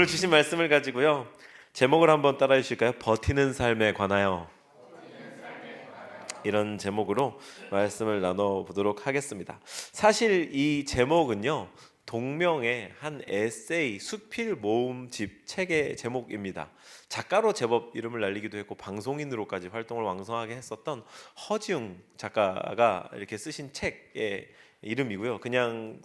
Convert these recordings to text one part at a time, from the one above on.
오늘 주신 말씀을 가지고요. 제목을 한번 따라해 주실까요? 버티는 삶에 관하여. 이런 제목으로 말씀을 나눠보도록 하겠습니다. 사실 이 제목은요, 동명의 한 에세이 수필 모음집 책의 제목입니다. 작가로 제법 이름을 날리기도 했고 방송인으로까지 활동을 왕성하게 했었던 허지웅 작가가 이렇게 쓰신 책의 이름이고요. 그냥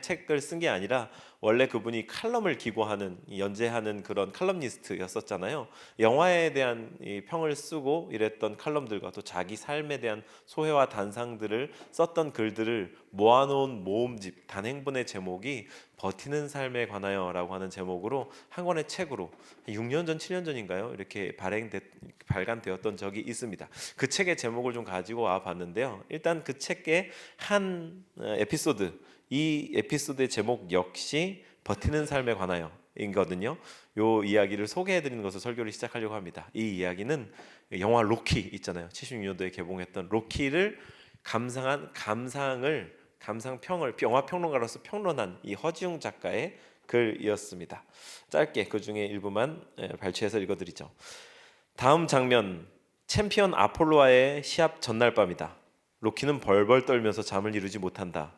책을 쓴 게 아니라 원래 그분이 칼럼을 기고하는, 연재하는 그런 칼럼니스트였었잖아요. 영화에 대한 이 평을 쓰고 이랬던 칼럼들과 또 자기 삶에 대한 소회와 단상들을 썼던 글들을 모아놓은 모음집 단행본의 제목이 버티는 삶에 관하여라고 하는 제목으로 한 권의 책으로 6년 전, 7년 전인가요? 이렇게 발간되었던 적이 있습니다. 그 책의 제목을 좀 가지고 와 봤는데요. 일단 그 책의 한 에피소드, 이 에피소드의 제목 역시 버티는 삶에 관하여 인거든요. 요 이야기를 소개해드리는 것을 설교를 시작하려고 합니다. 이 이야기는 영화 로키 있잖아요. 76년도에 개봉했던 로키를 감상평을 영화 평론가로서 평론한 이 허지웅 작가의 글이었습니다. 짧게 그 중에 일부만 발췌해서 읽어드리죠. 다음 장면, 챔피언 아폴로와의 시합 전날 밤이다. 로키는 벌벌 떨면서 잠을 이루지 못한다.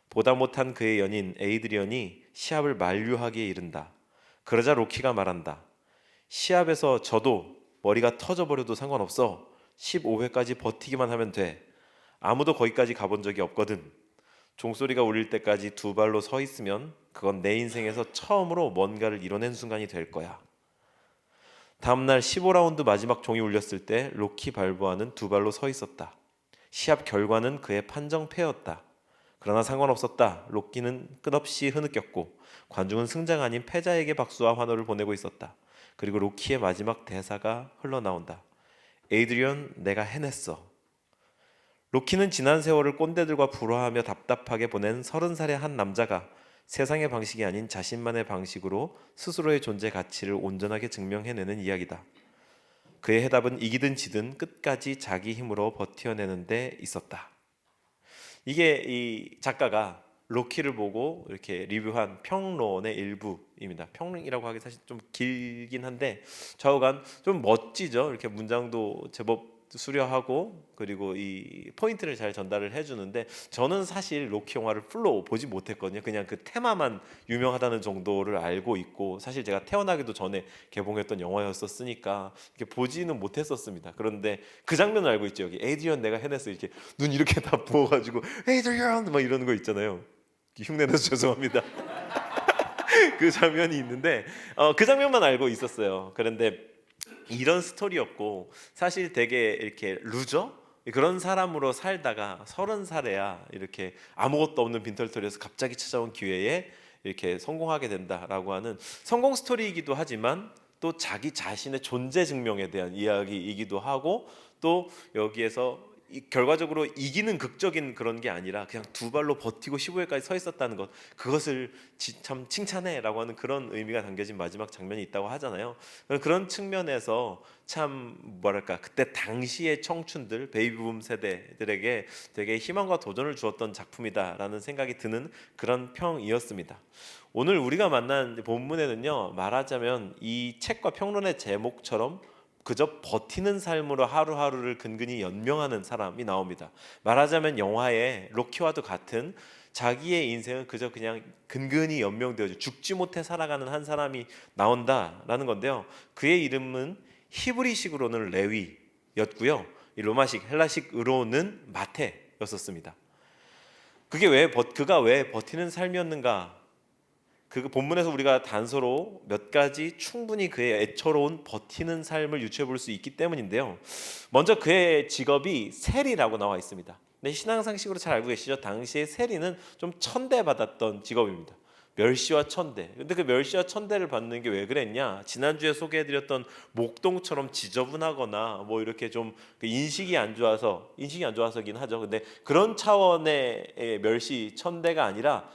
보다 못한 그의 연인 에이드리언이 시합을 만류하기에 이른다. 그러자 로키가 말한다. 시합에서 져도 머리가 터져버려도 상관없어. 15회까지 버티기만 하면 돼. 아무도 거기까지 가본 적이 없거든. 종소리가 울릴 때까지 두 발로 서 있으면 그건 내 인생에서 처음으로 뭔가를 이뤄낸 순간이 될 거야. 다음날 15라운드 마지막 종이 울렸을 때 로키 발보아는 두 발로 서 있었다. 시합 결과는 그의 판정패였다. 그러나 상관없었다. 로키는 끝없이 흐느꼈고 관중은 승자가 아닌 패자에게 박수와 환호를 보내고 있었다. 그리고 로키의 마지막 대사가 흘러나온다. 에이드리언, 내가 해냈어. 로키는 지난 세월을 꼰대들과 불화하며 답답하게 보낸 30살의 한 남자가 세상의 방식이 아닌 자신만의 방식으로 스스로의 존재 가치를 온전하게 증명해내는 이야기다. 그의 해답은 이기든 지든 끝까지 자기 힘으로 버텨내는 데 있었다. 이게 이 작가가 로키를 보고 이렇게 리뷰한 평론의 일부입니다. 평론이라고 하기 사실 좀 길긴 한데 좌우간 좀 멋지죠. 이렇게 문장도 제법 수려하고 그리고 이 포인트를 잘 전달을 해주는데 저는 사실 로키 영화를 풀로 보지 못했거든요. 그냥 그 테마만 유명하다는 정도를 알고 있고 사실 제가 태어나기도 전에 개봉했던 영화였었으니까 이렇게 보지는 못했었습니다. 그런데 그 장면을 알고 있죠. 여기 에이드리언 내가 해냈어 이렇게 눈 이렇게 다 부어가지고 에이드리언 막 이러는 거 있잖아요. 흉내내서 죄송합니다. 그 장면이 있는데 그 장면만 알고 있었어요. 그런데 이런 스토리였고 사실 되게 이렇게 루저 그런 사람으로 살다가 30살에야 이렇게 아무것도 없는 빈털터리에서 갑자기 찾아온 기회에 이렇게 성공하게 된다라고 하는 성공 스토리이기도 하지만 또 자기 자신의 존재 증명에 대한 이야기이기도 하고 또 여기에서 결과적으로 이기는 극적인 그런 게 아니라 그냥 두 발로 버티고 15회까지 서 있었다는 것 그것을 참 칭찬해라고 하는 그런 의미가 담겨진 마지막 장면이 있다고 하잖아요. 그런 측면에서 참 뭐랄까 그때 당시의 청춘들 베이비붐 세대들에게 되게 희망과 도전을 주었던 작품이다라는 생각이 드는 그런 평이었습니다. 오늘 우리가 만난 본문에는요 말하자면 이 책과 평론의 제목처럼 그저 버티는 삶으로 하루하루를 근근히 연명하는 사람이 나옵니다. 말하자면 영화의 로키와도 같은 자기의 인생은 그저 그냥 근근히 연명되어져 죽지 못해 살아가는 한 사람이 나온다라는 건데요. 그의 이름은 히브리식으로는 레위였고요. 이 로마식 헬라식으로는 마테였었습니다. 그가 왜 버티는 삶이었는가? 그 본문에서 우리가 단서로 몇 가지 충분히 그의 애처로운 버티는 삶을 유추해 볼 수 있기 때문인데요. 먼저 그의 직업이 세리라고 나와 있습니다. 근데 신앙상식으로 잘 알고 계시죠? 당시에 세리는 좀 천대받았던 직업입니다. 멸시와 천대. 근데 그 멸시와 천대를 받는 게 왜 그랬냐? 지난주에 소개해드렸던 목동처럼 지저분하거나 뭐 이렇게 좀 인식이 안 좋아서긴 하죠. 근데 그런 차원의 멸시 천대가 아니라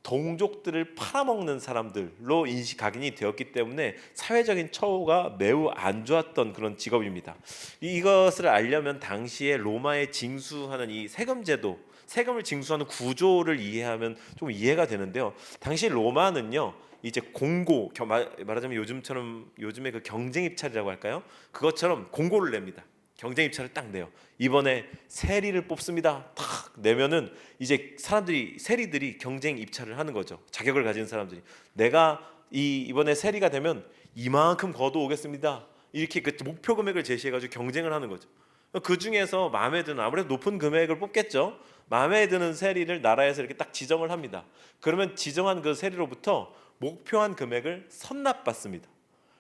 동족들을 팔아먹는 사람들로 각인이 되었기 때문에 사회적인 처우가 매우 안 좋았던 그런 직업입니다. 이것을 알려면 당시에 로마에 징수하는 이 세금을 징수하는 구조를 이해하면 좀 이해가 되는데요. 당시 로마는요 이제 공고, 말하자면 요즘에 그 경쟁 입찰이라고 할까요? 그것처럼 공고를 냅니다. 경쟁 입찰을 딱 내요. 이번에 세리를 뽑습니다. 탁 내면은 이제 세리들이 경쟁 입찰을 하는 거죠. 자격을 가진 사람들이 내가 이번에 세리가 되면 이만큼 걷어 오겠습니다. 이렇게 그 목표 금액을 제시해가지고 경쟁을 하는 거죠. 그 중에서 마음에 드는, 아무래도 높은 금액을 뽑겠죠. 마음에 드는 세리를 나라에서 이렇게 딱 지정을 합니다. 그러면 지정한 그 세리로부터 목표한 금액을 선납받습니다.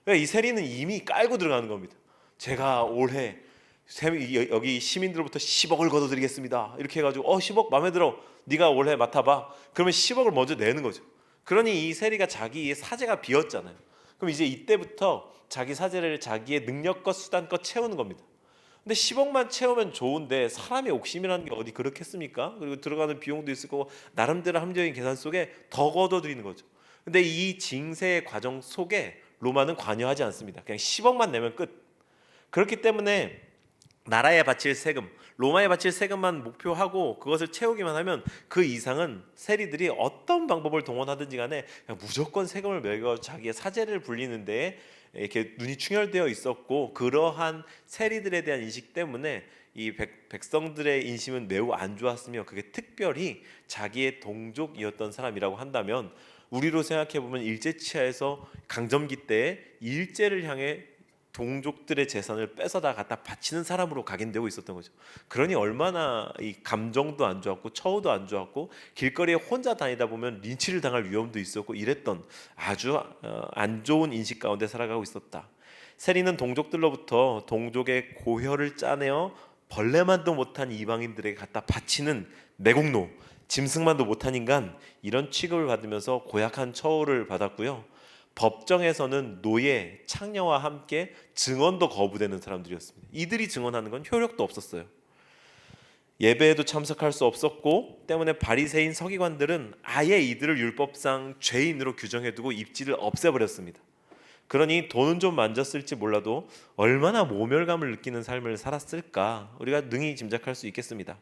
그러니까 이 세리는 이미 깔고 들어가는 겁니다. 제가 올해 여기 시민들로부터 10억을 걷어드리겠습니다. 이렇게 해가지고 10억 마음에 들어. 네가 올해 맡아봐. 그러면 10억을 먼저 내는 거죠. 그러니 이 세리가 자기의 사재가 비었잖아요. 그럼 이제 이때부터 자기 사재를 자기의 능력껏 수단껏 채우는 겁니다. 근데 10억만 채우면 좋은데 사람의 옥심이라는 게 어디 그렇겠습니까? 그리고 들어가는 비용도 있을 거고 나름대로 합리적인 계산 속에 더 걷어들이는 거죠. 근데 이 징세의 과정 속에 로마는 관여하지 않습니다. 그냥 10억만 내면 끝. 그렇기 때문에 나라에 바칠 세금, 로마에 바칠 세금만 목표하고 그것을 채우기만 하면 그 이상은 세리들이 어떤 방법을 동원하든지 간에 그냥 무조건 세금을 매겨 자기의 사재를 불리는 데에 이렇게 눈이 충혈되어 있었고, 그러한 세리들에 대한 인식 때문에 이 백성들의 인심은 매우 안 좋았으며, 그게 특별히 자기의 동족이었던 사람이라고 한다면, 우리로 생각해 보면 일제치하에서 강점기 때 일제를 향해 동족들의 재산을 뺏어다 갖다 바치는 사람으로 각인되고 있었던 거죠. 그러니 얼마나 이 감정도 안 좋았고 처우도 안 좋았고 길거리에 혼자 다니다 보면 린치를 당할 위험도 있었고 이랬던 아주 안 좋은 인식 가운데 살아가고 있었다. 세리는 동족들로부터 동족의 고혈을 짜내어 벌레만도 못한 이방인들에게 갖다 바치는 매국노, 짐승만도 못한 인간, 이런 취급을 받으면서 고약한 처우를 받았고요. 법정에서는 노예, 창녀와 함께 증언도 거부되는 사람들이었습니다. 이들이 증언하는 건 효력도 없었어요. 예배에도 참석할 수 없었고, 때문에 바리새인 서기관들은 아예 이들을 율법상 죄인으로 규정해두고 입지를 없애버렸습니다. 그러니 돈은 좀 만졌을지 몰라도 얼마나 모멸감을 느끼는 삶을 살았을까 우리가 능히 짐작할 수 있겠습니다.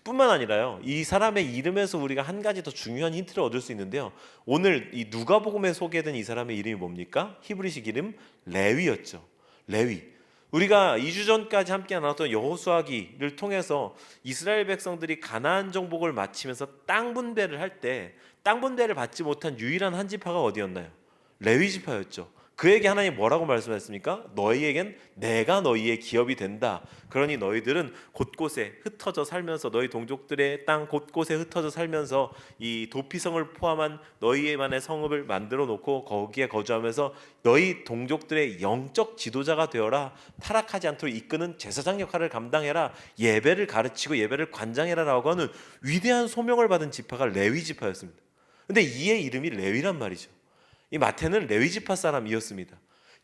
뿐만 아니라요, 이 사람의 이름에서 우리가 한 가지 더 중요한 힌트를 얻을 수 있는데요, 오늘 이 누가복음에 소개된 이 사람의 이름이 뭡니까? 히브리식 이름 레위였죠. 레위. 우리가 2주 전까지 함께 나눴던 여호수아기를 통해서 이스라엘 백성들이 가나안 정복을 마치면서 땅 분배를 할 때 땅 분배를 받지 못한 유일한 한 지파가 어디였나요? 레위 지파였죠. 그에게 하나님 뭐라고 말씀하셨습니까? 너희에겐 내가 너희의 기업이 된다. 그러니 너희들은 곳곳에 흩어져 살면서, 너희 동족들의 땅 곳곳에 흩어져 살면서 이 도피성을 포함한 너희만의 성읍을 만들어 놓고 거기에 거주하면서 너희 동족들의 영적 지도자가 되어라. 타락하지 않도록 이끄는 제사장 역할을 감당해라. 예배를 가르치고 예배를 관장해라라고 하는 위대한 소명을 받은 지파가 레위 지파였습니다. 근데 이의 이름이 레위란 말이죠. 이 마태는 레위 지파 사람이었습니다.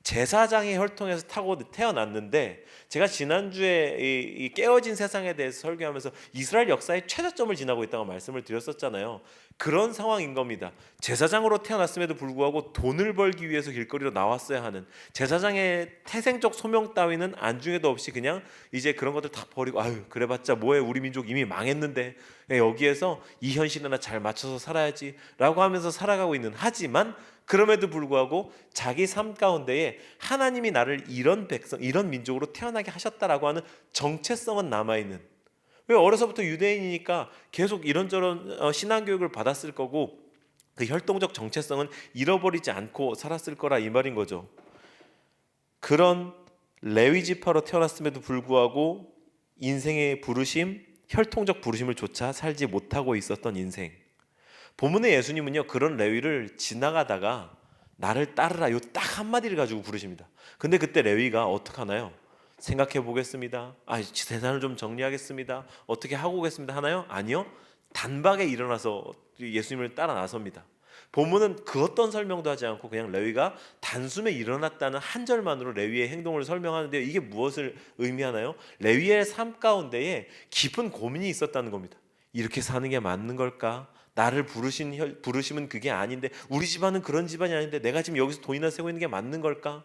제사장의 혈통에서 타고 태어났는데, 제가 지난주에 이 깨어진 세상에 대해서 설교하면서 이스라엘 역사의 최저점을 지나고 있다고 말씀을 드렸었잖아요. 그런 상황인 겁니다. 제사장으로 태어났음에도 불구하고 돈을 벌기 위해서 길거리로 나왔어야 하는, 제사장의 태생적 소명 따위는 안중에도 없이 그냥 이제 그런 것들 다 버리고, 아유 그래봤자 뭐해, 우리 민족 이미 망했는데 여기에서 이 현실에나 잘 맞춰서 살아야지 라고 하면서 살아가고 있는, 하지만 그럼에도 불구하고 자기 삶 가운데에 하나님이 나를 이런 백성, 이런 민족으로 태어나게 하셨다라고 하는 정체성은 남아있는, 왜 어려서부터 유대인이니까 계속 이런저런 신앙교육을 받았을 거고 그 혈통적 정체성은 잃어버리지 않고 살았을 거라 이 말인 거죠. 그런 레위 지파로 태어났음에도 불구하고 인생의 부르심, 혈통적 부르심을 조차 살지 못하고 있었던 인생. 본문의 예수님은요, 그런 레위를 지나가다가 나를 따르라, 요 딱 한마디를 가지고 부르십니다. 근데 그때 레위가 어떻게 하나요? 생각해 보겠습니다. 재산을 좀 정리하겠습니다. 어떻게 하고 오겠습니다 하나요? 아니요. 단박에 일어나서 예수님을 따라 나섭니다. 본문은 그 어떤 설명도 하지 않고 그냥 레위가 단숨에 일어났다는 한 절만으로 레위의 행동을 설명하는데요, 이게 무엇을 의미하나요? 레위의 삶 가운데에 깊은 고민이 있었다는 겁니다. 이렇게 사는 게 맞는 걸까? 나를 부르심은 그게 아닌데, 우리 집안은 그런 집안이 아닌데 내가 지금 여기서 돈이나 세고 있는 게 맞는 걸까?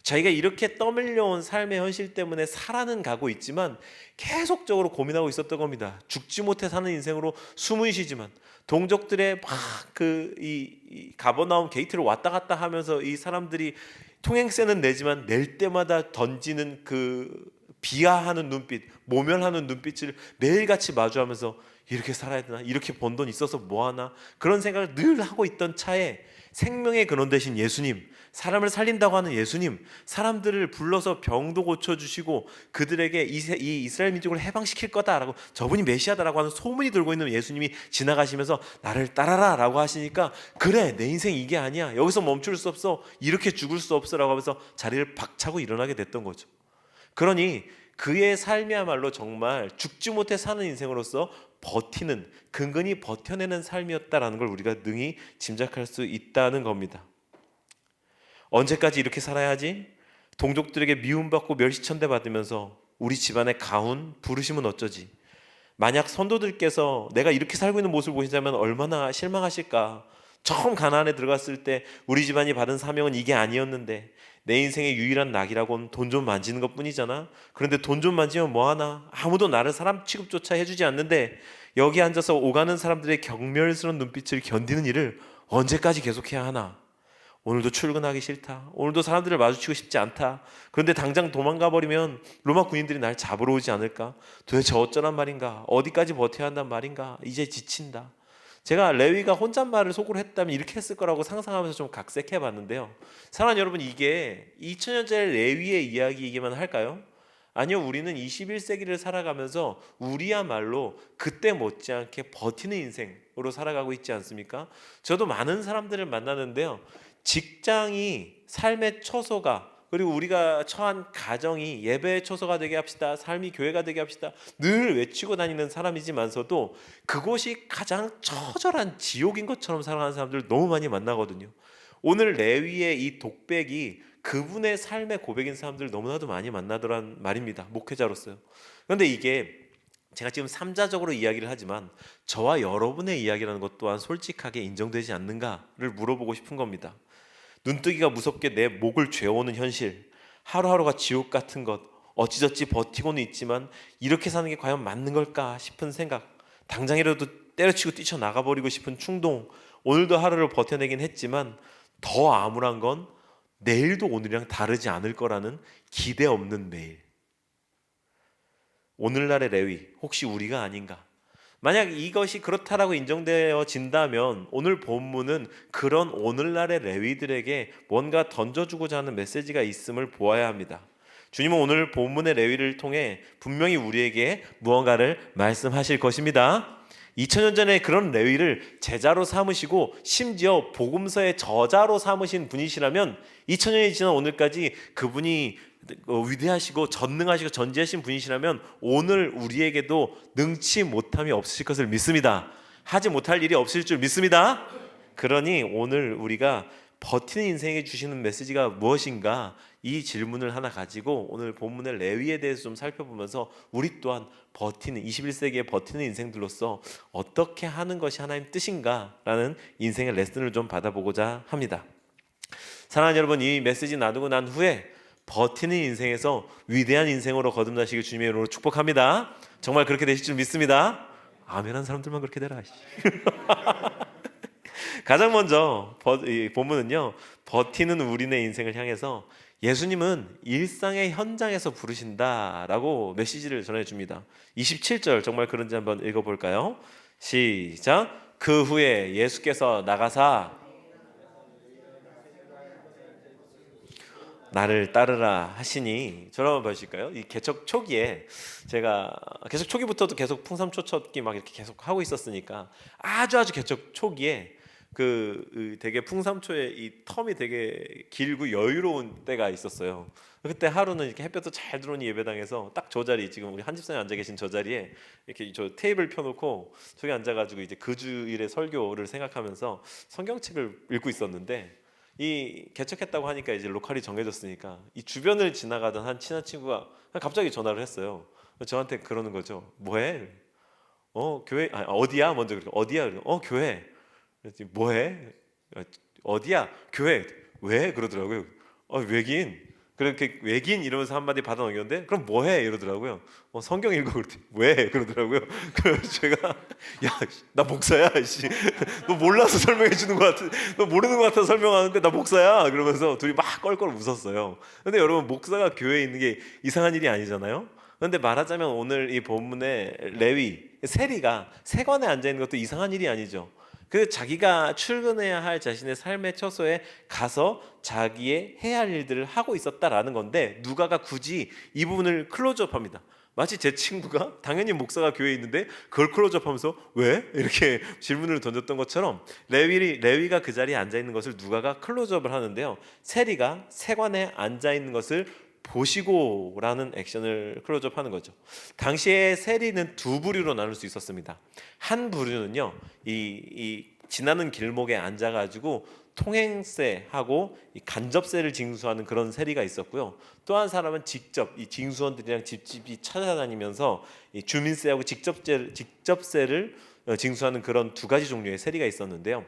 자기가 이렇게 떠밀려온 삶의 현실 때문에 살아는 가고 있지만 계속적으로 고민하고 있었던 겁니다. 죽지 못해 사는 인생으로 숨은 쉬지만 동족들의 막이 가버나움 게이트를 왔다 갔다 하면서 이 사람들이 통행세는 내지만 낼 때마다 던지는 그 비하하는 눈빛, 모멸하는 눈빛을 매일같이 마주하면서 이렇게 살아야 되나? 이렇게 번 돈 있어서 뭐하나? 그런 생각을 늘 하고 있던 차에 생명의 근원 되신 예수님, 사람을 살린다고 하는 예수님, 사람들을 불러서 병도 고쳐주시고 그들에게 이 이스라엘 민족을 해방시킬 거다라고, 저분이 메시아다라고 하는 소문이 돌고 있는 예수님이 지나가시면서 나를 따라라 라고 하시니까, 그래 내 인생 이게 아니야, 여기서 멈출 수 없어, 이렇게 죽을 수 없어 라고 하면서 자리를 박차고 일어나게 됐던 거죠. 그러니 그의 삶이야말로 정말 죽지 못해 사는 인생으로서 버티는, 근근히 버텨내는 삶이었다라는 걸 우리가 능히 짐작할 수 있다는 겁니다. 언제까지 이렇게 살아야 하지? 동족들에게 미움받고 멸시천대 받으면서 우리 집안의 가훈, 부르심은 어쩌지? 만약 선도들께서 내가 이렇게 살고 있는 모습을 보시자면 얼마나 실망하실까? 처음 가나안에 들어갔을 때 우리 집안이 받은 사명은 이게 아니었는데, 내 인생의 유일한 낙이라고는 돈 좀 만지는 것뿐이잖아. 그런데 돈 좀 만지면 뭐하나? 아무도 나를 사람 취급조차 해주지 않는데 여기 앉아서 오가는 사람들의 경멸스러운 눈빛을 견디는 일을 언제까지 계속해야 하나? 오늘도 출근하기 싫다. 오늘도 사람들을 마주치고 싶지 않다. 그런데 당장 도망가 버리면 로마 군인들이 날 잡으러 오지 않을까? 도대체 어쩌란 말인가? 어디까지 버텨야 한단 말인가? 이제 지친다. 제가 레위가 혼잣말을 속으로 했다면 이렇게 했을 거라고 상상하면서 좀 각색해 봤는데요. 사랑하는 여러분, 이게 2000년짜리 레위의 이야기이기만 할까요? 아니요, 우리는 21세기를 살아가면서 우리야말로 그때 못지않게 버티는 인생으로 살아가고 있지 않습니까? 저도 많은 사람들을 만나는데요, 직장이 삶의 처소가, 그리고 우리가 처한 가정이 예배의 처소가 되게 합시다, 삶이 교회가 되게 합시다 늘 외치고 다니는 사람이지만서도 그곳이 가장 처절한 지옥인 것처럼 살아가는 사람들 너무 많이 만나거든요. 오늘 레위의 이 독백이 그분의 삶의 고백인 사람들 너무나도 많이 만나더란 말입니다, 목회자로서요. 그런데 이게 제가 지금 3자적으로 이야기를 하지만 저와 여러분의 이야기라는 것 또한 솔직하게 인정되지 않는가를 물어보고 싶은 겁니다. 눈뜨기가 무섭게 내 목을 죄어오는 현실, 하루하루가 지옥 같은 것, 어찌저찌 버티고는 있지만 이렇게 사는 게 과연 맞는 걸까 싶은 생각, 당장이라도 때려치고 뛰쳐나가버리고 싶은 충동, 오늘도 하루를 버텨내긴 했지만 더 암울한 건 내일도 오늘이랑 다르지 않을 거라는 기대 없는 매일. 오늘날의 레위, 혹시 우리가 아닌가? 만약 이것이 그렇다라고 인정되어진다면 오늘 본문은 그런 오늘날의 레위들에게 뭔가 던져주고자 하는 메시지가 있음을 보아야 합니다. 주님은 오늘 본문의 레위를 통해 분명히 우리에게 무언가를 말씀하실 것입니다. 2000년 전에 그런 레위를 제자로 삼으시고 심지어 복음서의 저자로 삼으신 분이시라면 2000년이 지난 오늘까지 그분이 위대하시고 전능하시고 전지하신 분이시라면 오늘 우리에게도 능치 못함이 없으실 것을 믿습니다. 하지 못할 일이 없을 줄 믿습니다. 그러니 오늘 우리가 버티는 인생에 주시는 메시지가 무엇인가, 이 질문을 하나 가지고 오늘 본문의 레위에 대해서 좀 살펴보면서 우리 또한 버티는 21세기의 버티는 인생들로서 어떻게 하는 것이 하나님 뜻인가라는 인생의 레슨을 좀 받아보고자 합니다. 사랑하는 여러분, 이 메시지 나누고 난 후에 버티는 인생에서 위대한 인생으로 거듭나시길 주님의 이름으로 축복합니다. 정말 그렇게 되실 줄 믿습니다. 아멘한 사람들만 그렇게 되라. 가장 먼저 본문은요, 버티는 우리네 인생을 향해서 예수님은 일상의 현장에서 부르신다라고 메시지를 전해줍니다. 27절 정말 그런지 한번 읽어볼까요? 시작. 그 후에 예수께서 나가사 나를 따르라 하시니, 저를 한번 보실까요? 이 개척 초기에 제가 개척 초기부터도 계속 풍삼초첩기 막 이렇게 계속 하고 있었으니까 아주 개척 초기에 되게 풍삼초의 이 텀이 되게 길고 여유로운 때가 있었어요. 그때 하루는 이렇게 햇볕도 잘 들어오는 예배당에서 딱 저 자리, 지금 우리 한 집사님 앉아 계신 저 자리에 이렇게 저 테이블 펴놓고 저기 앉아가지고 이제 그 주일의 설교를 생각하면서 성경책을 읽고 있었는데, 이 개척했다고 하니까 이제 로컬이 정해졌으니까 이 주변을 지나가던 한 친한 친구가 갑자기 전화를 했어요. 저한테 그러는 거죠. 뭐해? 교회. 어디야? 먼저 그래. 어디야? 교회. 그랬더니 뭐해? 어디야? 교회. 왜? 그러더라고요. 왜긴? 그렇게 외긴 이러면서 한마디 받아 넘겼는데 그럼 뭐해 이러더라고요. 성경 읽어 그랬더니 왜 그러더라고요. 그래서 제가 야 나 목사야 씨. 너 몰라서 설명해 주는 것 같아. 너 모르는 것 같아서 설명하는데 나 목사야 그러면서 둘이 막 껄껄 웃었어요. 근데 여러분 목사가 교회에 있는 게 이상한 일이 아니잖아요. 그런데 말하자면 오늘 이 본문의 레위 세리가 세관에 앉아 있는 것도 이상한 일이 아니죠. 그 자기가 출근해야 할 자신의 삶의 처소에 가서 자기의 해야 할 일들을 하고 있었다라는 건데 누가가 굳이 이 부분을 클로즈업합니다. 마치 제 친구가 당연히 목사가 교회에 있는데 그걸 클로즈업하면서 왜? 이렇게 질문을 던졌던 것처럼 레위가 그 자리에 앉아 있는 것을 누가가 클로즈업을 하는데요. 세리가 세관에 앉아 있는 것을 보시고라는 액션을 클로즈업하는 거죠. 당시에 세리는 두 부류로 나눌 수 있었습니다. 한 부류는요, 이 지나는 길목에 앉아가지고 통행세하고 이 간접세를 징수하는 그런 세리가 있었고요. 또 한 사람은 직접 이 징수원들이랑 집집이 찾아다니면서 이 주민세하고 직접세를 징수하는 그런 두 가지 종류의 세리가 있었는데요.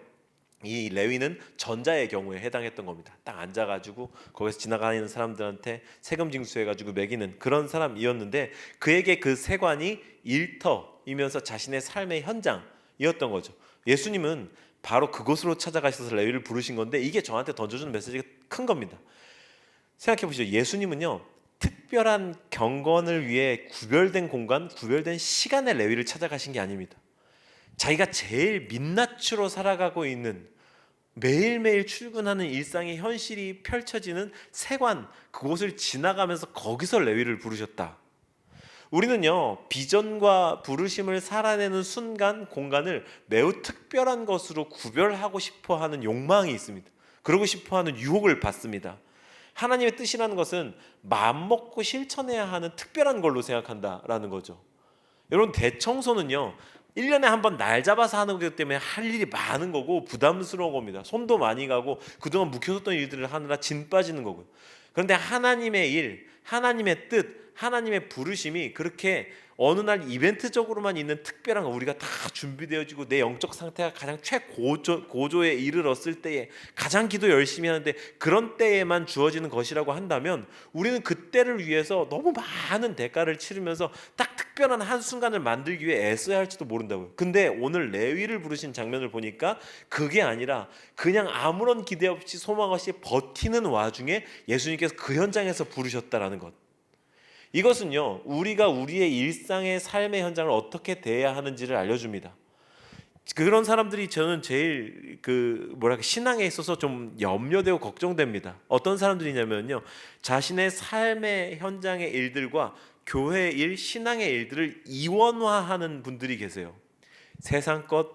이 레위는 전자의 경우에 해당했던 겁니다. 딱 앉아가지고 거기서 지나가는 사람들한테 세금 징수해가지고 매기는 그런 사람이었는데 그에게 그 세관이 일터이면서 자신의 삶의 현장이었던 거죠. 예수님은 바로 그곳으로 찾아가셔서 레위를 부르신 건데 이게 저한테 던져주는 메시지가 큰 겁니다. 생각해 보시죠. 예수님은요 특별한 경건을 위해 구별된 공간, 구별된 시간에 레위를 찾아가신 게 아닙니다. 자기가 제일 민낯으로 살아가고 있는 매일매일 출근하는 일상의 현실이 펼쳐지는 세관 그곳을 지나가면서 거기서 레위를 부르셨다. 우리는요 비전과 부르심을 살아내는 순간 공간을 매우 특별한 것으로 구별하고 싶어하는 욕망이 있습니다. 그러고 싶어하는 유혹을 받습니다. 하나님의 뜻이라는 것은 마음먹고 실천해야 하는 특별한 걸로 생각한다라는 거죠. 여러분 대청소는요 1년에 한 번 날 잡아서 하는 거기 때문에 할 일이 많은 거고 부담스러운 겁니다. 손도 많이 가고 그동안 묵혀뒀던 일들을 하느라 진 빠지는 거고요. 그런데 하나님의 일, 하나님의 뜻, 하나님의 부르심이 그렇게 어느 날 이벤트적으로만 있는 특별한 거 우리가 다 준비되어지고 내 영적 상태가 가장 최고조에 이르렀을 때에 가장 기도 열심히 하는데 그런 때에만 주어지는 것이라고 한다면 우리는 그때를 위해서 너무 많은 대가를 치르면서 딱 특별한 한순간을 만들기 위해 애써야 할지도 모른다고요. 근데 오늘 레위를 부르신 장면을 보니까 그게 아니라 그냥 아무런 기대 없이 소망 없이 버티는 와중에 예수님께서 그 현장에서 부르셨다라는 것. 이것은요 우리가 우리의 일상의 삶의 현장을 어떻게 대해야 하는지를 알려줍니다. 그런 사람들이 저는 제일 신앙에 있어서 좀 염려되고 걱정됩니다. 어떤 사람들이냐면요 자신의 삶의 현장의 일들과 교회의 일, 신앙의 일들을 이원화하는 분들이 계세요. 세상 것,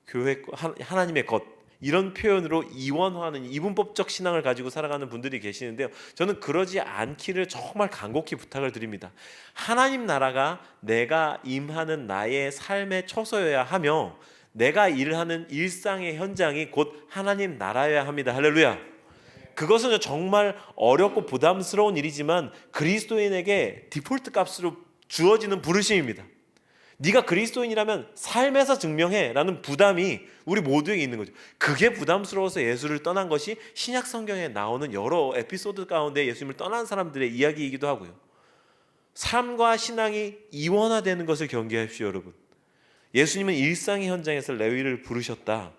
교회 것, 하나님의 것 이런 표현으로 이원화하는 이분법적 신앙을 가지고 살아가는 분들이 계시는데요. 저는 그러지 않기를 정말 간곡히 부탁을 드립니다. 하나님 나라가 내가 임하는 나의 삶의 처소여야 하며 내가 일하는 일상의 현장이 곧 하나님 나라여야 합니다. 할렐루야. 그것은 정말 어렵고 부담스러운 일이지만 그리스도인에게 디폴트 값으로 주어지는 부르심입니다. 네가 그리스도인이라면 삶에서 증명해 라는 부담이 우리 모두에게 있는 거죠. 그게 부담스러워서 예수를 떠난 것이 신약 성경에 나오는 여러 에피소드 가운데 예수님을 떠난 사람들의 이야기이기도 하고요. 삶과 신앙이 이원화되는 것을 경계하십시오. 여러분, 예수님은 일상의 현장에서 레위를 부르셨다.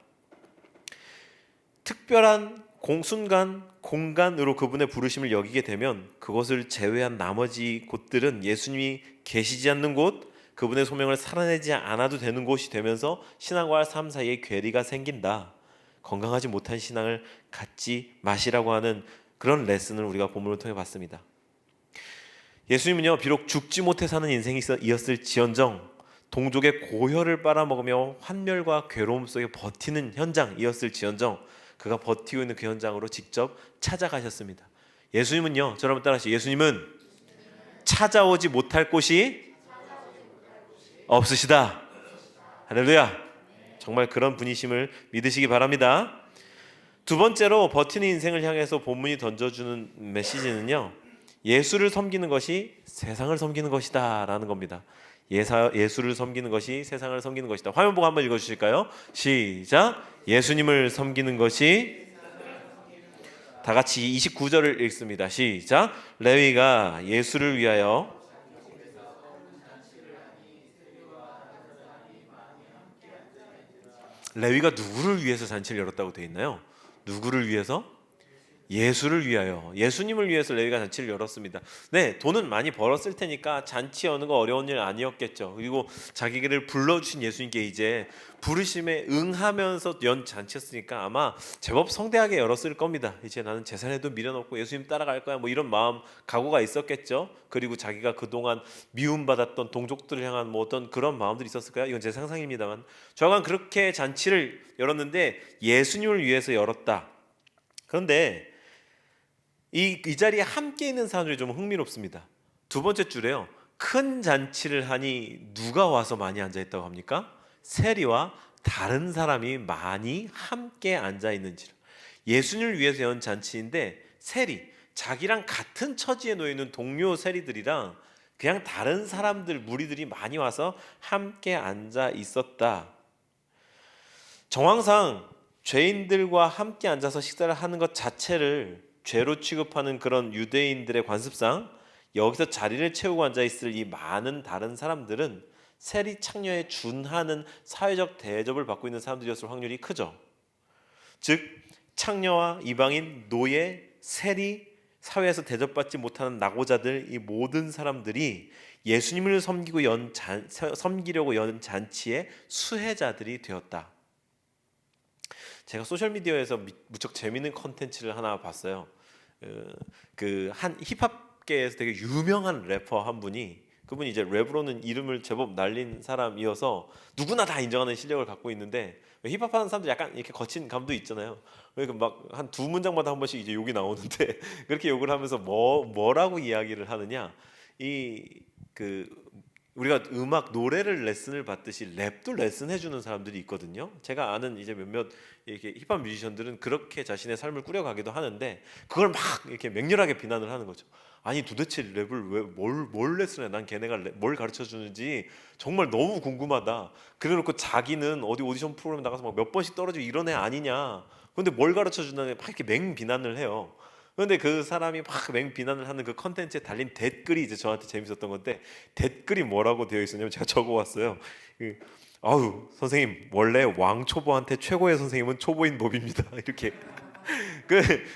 특별한 순간, 공간으로 그분의 부르심을 여기게 되면 그것을 제외한 나머지 곳들은 예수님이 계시지 않는 곳, 그분의 소명을 살아내지 않아도 되는 곳이 되면서 신앙과 삶 사이에 괴리가 생긴다. 건강하지 못한 신앙을 갖지 마시라고 하는 그런 레슨을 우리가 본문을 통해 봤습니다. 예수님은요 비록 죽지 못해 사는 인생이었을지언정 동족의 고혈을 빨아먹으며 환멸과 괴로움 속에 버티는 현장이었을지언정 그가 버티고 있는 그 현장으로 직접 찾아가셨습니다. 예수님은요 저러면 따라하시죠. 예수님은 찾아오지 못할 곳이 없으시다. 할렐루야. 정말 그런 분이심을 믿으시기 바랍니다. 두 번째로 버티는 인생을 향해서 본문이 던져주는 메시지는요 예수를 섬기는 것이 세상을 섬기는 것이다 라는 겁니다. 예수를 섬기는 것이 세상을 섬기는 것이다. 화면 보고 한번 읽어주실까요? 시작. 예수님을 섬기는 것이 다 같이 29절을 읽습니다. 시작. 레위가 예수를 위하여 레위가 누구를 위해서 잔치를 열었다고 되어 있나요? 누구를 위해서? 예수를 위하여, 예수님을 위해서 레위가 잔치를 열었습니다. 네, 돈은 많이 벌었을 테니까 잔치 여는 거 어려운 일 아니었겠죠. 그리고 자기를 불러주신 예수님께 이제 부르심에 응하면서 연 잔치였으니까 아마 제법 성대하게 열었을 겁니다. 이제 나는 재산에도 미련없고 예수님 따라갈 거야, 뭐 이런 마음 각오가 있었겠죠. 그리고 자기가 그동안 미움받았던 동족들을 향한 뭐 어떤 그런 마음들이 있었을까요? 이건 제 상상입니다만 저간 그렇게 잔치를 열었는데 예수님을 위해서 열었다. 그런데 이 자리에 함께 있는 사람들이 좀 흥미롭습니다. 두 번째 줄에요. 큰 잔치를 하니 누가 와서 많이 앉아 있다고 합니까? 세리와 다른 사람이 많이 함께 앉아 있는지라. 예수님을 위해서 연 잔치인데 세리, 자기랑 같은 처지에 놓여 있는 동료 세리들이랑 그냥 다른 사람들 무리들이 많이 와서 함께 앉아 있었다. 정황상 죄인들과 함께 앉아서 식사를 하는 것 자체를 죄로 취급하는 그런 유대인들의 관습상 여기서 자리를 채우고 앉아 있을 이 많은 다른 사람들은 세리 창녀에 준하는 사회적 대접을 받고 있는 사람들이었을 확률이 크죠. 즉 창녀와 이방인, 노예, 세리, 사회에서 대접받지 못하는 낙오자들, 이 모든 사람들이 예수님을 섬기려고 연 잔치의 수혜자들이 되었다. 제가 소셜미디어에서 무척 재밌는 컨텐츠를 하나 봤어요. 그 한 힙합계에서 되게 유명한 래퍼 한 분이, 그분이 이제 랩으로는 이름을 제법 날린 사람이어서 누구나 다 인정하는 실력을 갖고 있는데, 힙합하는 사람들 약간 이렇게 거친 감도 있잖아요. 그러니까 막 한 두 문장마다 한 번씩 이제 욕이 나오는데 그렇게 욕을 하면서 뭐라고 이야기를 하느냐, 그 우리가 음악 노래를 레슨을 받듯이 랩도 레슨해 주는 사람들이 있거든요. 제가 아는 이제 몇몇 이렇게 힙합 뮤지션들은 그렇게 자신의 삶을 꾸려가기도 하는데 그걸 막 이렇게 맹렬하게 비난을 하는 거죠. 아니 도대체 랩을 왜 뭘 레슨해? 난 걔네가 뭘 가르쳐 주는지 정말 너무 궁금하다. 그래놓고 자기는 어디 오디션 프로그램 나가서 막 몇 번씩 떨어지고 이런 애 아니냐. 근데 뭘 가르쳐 준다는 막 이렇게 맹 비난을 해요. 그런데 그 사람이 막 맹 비난을 하는 그 컨텐츠에 달린 댓글이 이제 저한테 재밌었던 건데, 댓글이 뭐라고 되어 있었냐면 제가 적어왔어요. 아우 선생님, 원래 왕 초보한테 최고의 선생님은 초보인 법입니다. 이렇게.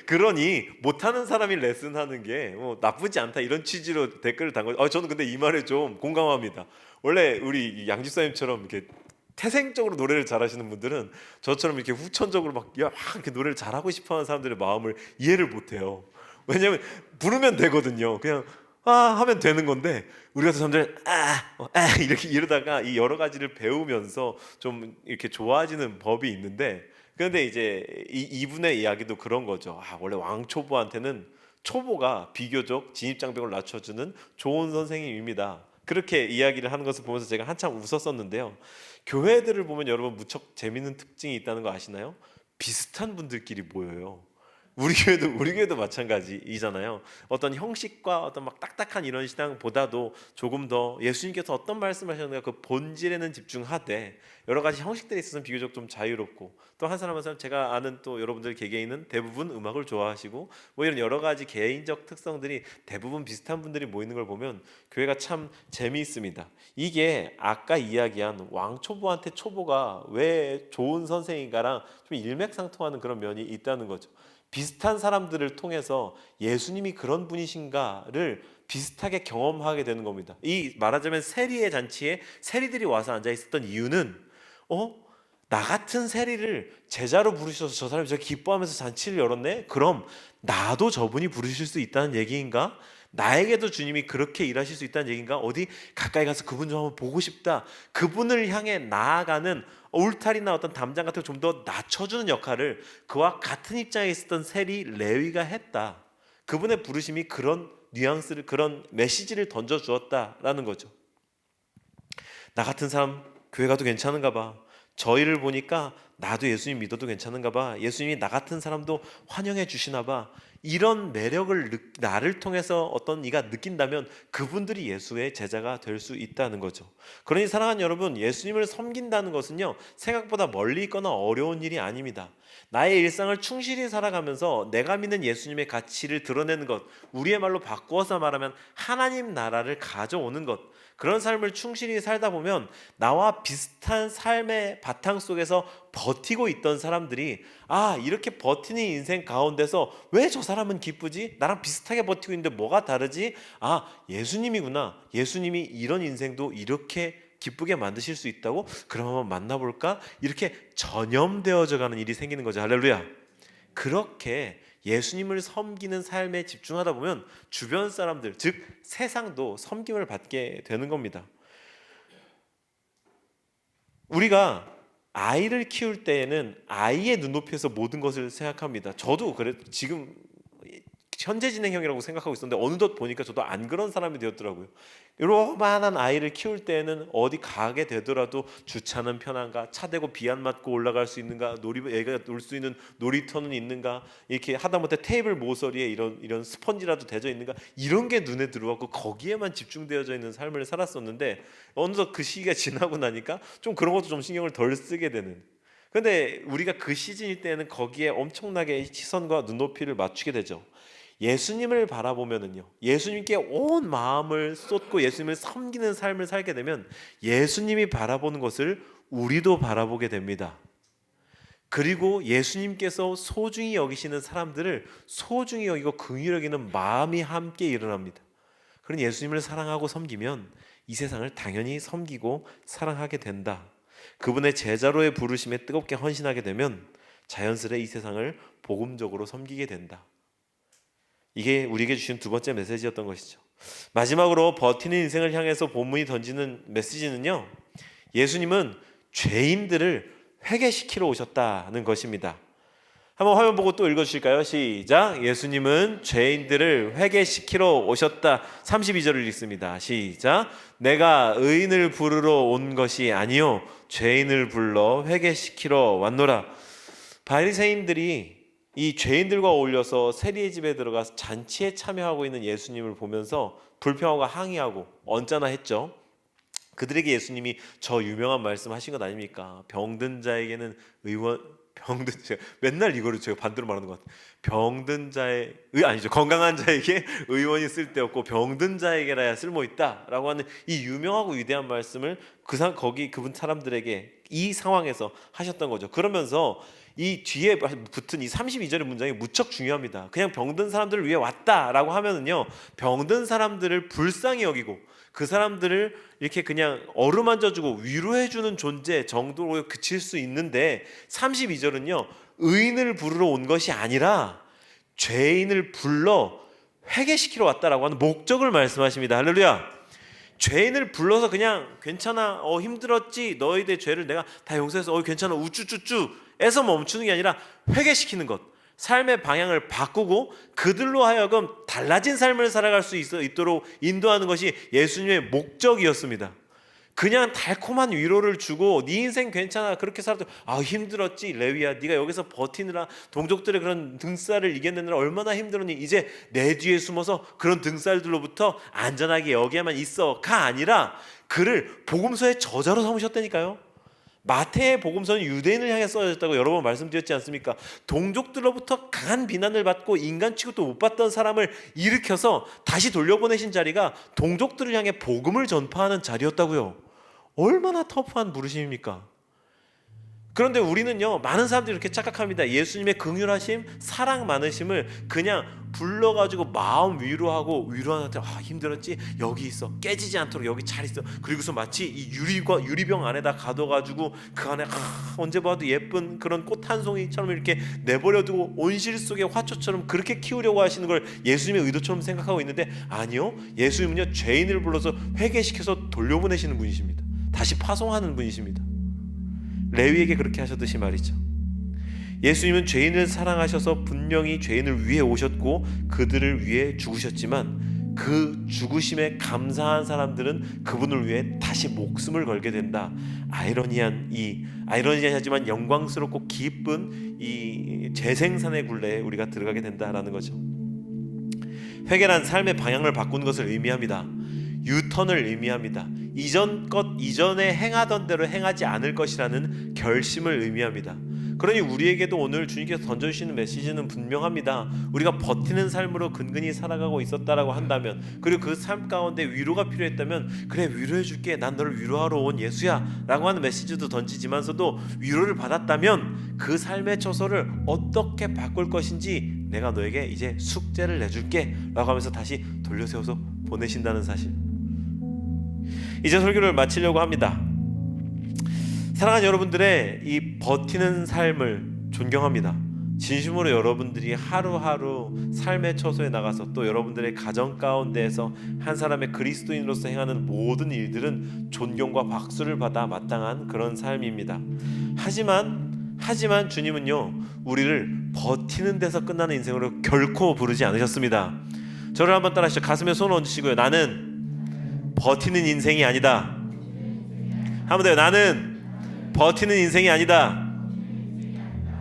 그러니 못하는 사람이 레슨하는 게 뭐 나쁘지 않다, 이런 취지로 댓글을 단 거죠. 저는 근데 이 말에 좀 공감합니다. 원래 우리 양집사님처럼 이렇게 태생적으로 노래를 잘하시는 분들은 저처럼 이렇게 후천적으로 막 이렇게 노래를 잘하고 싶어하는 사람들의 마음을 이해를 못해요. 왜냐하면 부르면 되거든요. 그냥 하면 되는 건데 우리 같은 사람들은 이렇게 이러다가 이 여러 가지를 배우면서 좀 이렇게 좋아지는 법이 있는데, 그런데 이제 이분의 이야기도 그런 거죠. 원래 왕초보한테는 초보가 비교적 진입장벽을 낮춰주는 좋은 선생님입니다. 그렇게 이야기를 하는 것을 보면서 제가 한참 웃었었는데요. 교회들을 보면 여러분 무척 재밌는 특징이 있다는 거 아시나요? 비슷한 분들끼리 모여요. 우리 교회도 마찬가지이잖아요. 어떤 형식과 어떤 막 딱딱한 이런 신앙보다도 조금 더 예수님께서 어떤 말씀하셨는가 그 본질에는 집중하되 여러 가지 형식들이 있어서 비교적 좀 자유롭고, 또 한 사람 한 사람, 제가 아는 또 여러분들 개개인은 대부분 음악을 좋아하시고 뭐 이런 여러 가지 개인적 특성들이 대부분 비슷한 분들이 모이는 걸 보면 교회가 참 재미있습니다. 이게 아까 이야기한 왕초보한테 초보가 왜 좋은 선생인가랑 좀 일맥상통하는 그런 면이 있다는 거죠. 비슷한 사람들을 통해서 예수님이 그런 분이신가를 비슷하게 경험하게 되는 겁니다. 이 말하자면 세리의 잔치에 세리들이 와서 앉아 있었던 이유는 나 같은 세리를 제자로 부르셔서 저 사람이 저 기뻐하면서 잔치를 열었네? 그럼 나도 저분이 부르실 수 있다는 얘기인가? 나에게도 주님이 그렇게 일하실 수 있다는 얘기인가? 어디 가까이 가서 그분 좀 한번 보고 싶다. 그분을 향해 나아가는 울타리나 어떤 담장 같은 거 좀 더 낮춰주는 역할을 그와 같은 입장에 있었던 세리 레위가 했다. 그분의 부르심이 그런 뉘앙스를, 그런 메시지를 던져주었다라는 거죠. 나 같은 사람 교회 가도 괜찮은가 봐. 저희를 보니까 나도 예수님 믿어도 괜찮은가 봐. 예수님이 나 같은 사람도 환영해 주시나 봐. 이런 매력을 나를 통해서 어떤 이가 느낀다면 그분들이 예수의 제자가 될 수 있다는 거죠. 그러니 사랑하는 여러분, 예수님을 섬긴다는 것은요, 생각보다 멀리 있거나 어려운 일이 아닙니다. 나의 일상을 충실히 살아가면서 내가 믿는 예수님의 가치를 드러내는 것, 우리의 말로 바꾸어서 말하면 하나님 나라를 가져오는 것, 그런 삶을 충실히 살다 보면 나와 비슷한 삶의 바탕 속에서 버티고 있던 사람들이, 아, 이렇게 버티는 인생 가운데서 왜 저 사람은 기쁘지? 나랑 비슷하게 버티고 있는데 뭐가 다르지? 아, 예수님이구나. 예수님이 이런 인생도 이렇게 기쁘게 만드실 수 있다고? 그럼 한번 만나볼까? 이렇게 전염되어져 가는 일이 생기는 거죠. 할렐루야. 그렇게 예수님을 섬기는 삶에 집중하다 보면 주변 사람들, 즉 세상도 섬김을 받게 되는 겁니다. 우리가 아이를 키울 때에는 아이의 눈높이에서 모든 것을 생각합니다. 저도 그래, 지금 현재 진행형이라고 생각하고 있었는데 어느덧 보니까 저도 안 그런 사람이 되었더라고요. 요만한 아이를 키울 때에는 어디 가게 되더라도 주차는 편한가, 차 대고 비 안 맞고 올라갈 수 있는가, 애가 놀 수 있는 놀이터는 있는가, 이렇게 하다못해 테이블 모서리에 이런 스펀지라도 대져 있는가, 이런 게 눈에 들어왔고 거기에만 집중되어져 있는 삶을 살았었는데 어느덧 그 시기가 지나고 나니까 좀 그런 것도 좀 신경을 덜 쓰게 되는. 근데 우리가 그 시즌일 때는 거기에 엄청나게 시선과 눈높이를 맞추게 되죠. 예수님을 바라보면은요, 예수님께 온 마음을 쏟고 예수님을 섬기는 삶을 살게 되면 예수님이 바라보는 것을 우리도 바라보게 됩니다. 그리고 예수님께서 소중히 여기시는 사람들을 소중히 여기고 긍휼히 여기는 마음이 함께 일어납니다. 그러니 예수님을 사랑하고 섬기면 이 세상을 당연히 섬기고 사랑하게 된다. 그분의 제자로의 부르심에 뜨겁게 헌신하게 되면 자연스레 이 세상을 복음적으로 섬기게 된다. 이게 우리에게 주신 두 번째 메시지였던 것이죠. 마지막으로 버티는 인생을 향해서 본문이 던지는 메시지는요, 예수님은 죄인들을 회개시키러 오셨다는 것입니다. 한번 화면 보고 또 읽어주실까요? 시작. 예수님은 죄인들을 회개시키러 오셨다. 32절을 읽습니다. 시작. 내가 의인을 부르러 온 것이 아니요 죄인을 불러 회개시키러 왔노라. 바리새인들이 이 죄인들과 어울려서 세리의 집에 들어가서 잔치에 참여하고 있는 예수님을 보면서 불평하고 항의하고 언짢아 했죠. 그들에게 예수님이 저 유명한 말씀 하신 것 아닙니까? 병든 자에게는 맨날 이거를 제가 반대로 말하는 것 같아요. 아니죠. 건강한 자에게 의원이 쓸데없고 병든 자에게라야 쓸모 있다라고 하는 이 유명하고 위대한 말씀을 그분 사람들에게 이 상황에서 하셨던 거죠. 그러면서 이 뒤에 붙은 이 32절의 문장이 무척 중요합니다. 그냥 병든 사람들을 위해 왔다라고 하면은요, 병든 사람들을 불쌍히 여기고 그 사람들을 이렇게 그냥 어루만져주고 위로해주는 존재 정도로 그칠 수 있는데, 32절은요 의인을 부르러 온 것이 아니라 죄인을 불러 회개시키러 왔다라고 하는 목적을 말씀하십니다. 할렐루야. 죄인을 불러서 그냥 괜찮아, 힘들었지, 너희들 죄를 내가 다 용서해서 괜찮아, 우쭈쭈쭈 에서 멈추는 게 아니라 회개시키는 것, 삶의 방향을 바꾸고 그들로 하여금 달라진 삶을 살아갈 수 있도록 인도하는 것이 예수님의 목적이었습니다. 그냥 달콤한 위로를 주고 네 인생 괜찮아, 그렇게 살아도 힘들었지 레위야, 네가 여기서 버티느라 동족들의 그런 등살을 이겨내느라 얼마나 힘들었니, 이제 내 뒤에 숨어서 그런 등살들로부터 안전하게 여기에만 있어가 아니라 그를 복음서의 저자로 삼으셨다니까요. 마태의 복음서는 유대인을 향해 써졌다고 여러 번 말씀드렸지 않습니까? 동족들로부터 강한 비난을 받고 인간 취급도 못 받던 사람을 일으켜서 다시 돌려보내신 자리가 동족들을 향해 복음을 전파하는 자리였다고요. 얼마나 터프한 부르심입니까? 그런데 우리는요, 많은 사람들이 이렇게 착각합니다. 예수님의 긍휼하심, 사랑 많으심을 그냥 불러가지고 마음 위로하고 위로하는데 힘들었지? 여기 있어. 깨지지 않도록 여기 잘 있어. 그리고서 마치 이 유리병 안에다 가둬가지고 그 안에 언제 봐도 예쁜 그런 꽃 한 송이처럼 이렇게 내버려두고 온실 속의 화초처럼 그렇게 키우려고 하시는 걸 예수님의 의도처럼 생각하고 있는데, 아니요, 예수님은요 죄인을 불러서 회개시켜서 돌려보내시는 분이십니다. 다시 파송하는 분이십니다. 레위에게 그렇게 하셨듯이 말이죠. 예수님은 죄인을 사랑하셔서 분명히 죄인을 위해 오셨고 그들을 위해 죽으셨지만 그 죽으심에 감사한 사람들은 그분을 위해 다시 목숨을 걸게 된다. 아이러니하지만 영광스럽고 기쁜 이 재생산의 굴레에 우리가 들어가게 된다라는 거죠. 회개란 삶의 방향을 바꾸는 것을 의미합니다. 유턴을 의미합니다. 이전에 행하던 대로 행하지 않을 것이라는 결심을 의미합니다. 그러니 우리에게도 오늘 주님께서 던져주시는 메시지는 분명합니다. 우리가 버티는 삶으로 근근히 살아가고 있었다라고 한다면, 그리고 그 삶 가운데 위로가 필요했다면, 그래 위로해줄게, 난 너를 위로하러 온 예수야 라고 하는 메시지도 던지지만서도, 위로를 받았다면 그 삶의 처소를 어떻게 바꿀 것인지 내가 너에게 이제 숙제를 내줄게 라고 하면서 다시 돌려세워서 보내신다는 사실. 이제 설교를 마치려고 합니다. 사랑하는 여러분들의 이 버티는 삶을 존경합니다. 진심으로 여러분들이 하루하루 삶의 처소에 나가서 또 여러분들의 가정 가운데에서 한 사람의 그리스도인으로서 행하는 모든 일들은 존경과 박수를 받아 마땅한 그런 삶입니다. 하지만 주님은요, 우리를 버티는 데서 끝나는 인생으로 결코 부르지 않으셨습니다. 저를 한번 따라하시죠. 가슴에 손을 얹으시고요. 나는 버티는 인생이 아니다. 한 번 더요. 나는 버티는 인생이 아니다.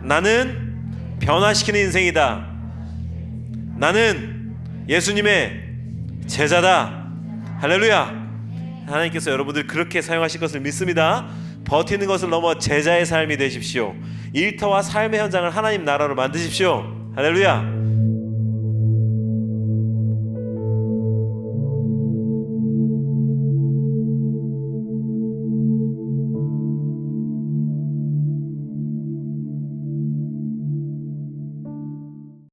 나는 변화시키는 인생이다. 나는 예수님의 제자다. 할렐루야. 하나님께서 여러분들 그렇게 사용하실 것을 믿습니다. 버티는 것을 넘어 제자의 삶이 되십시오. 일터와 삶의 현장을 하나님 나라로 만드십시오. 할렐루야.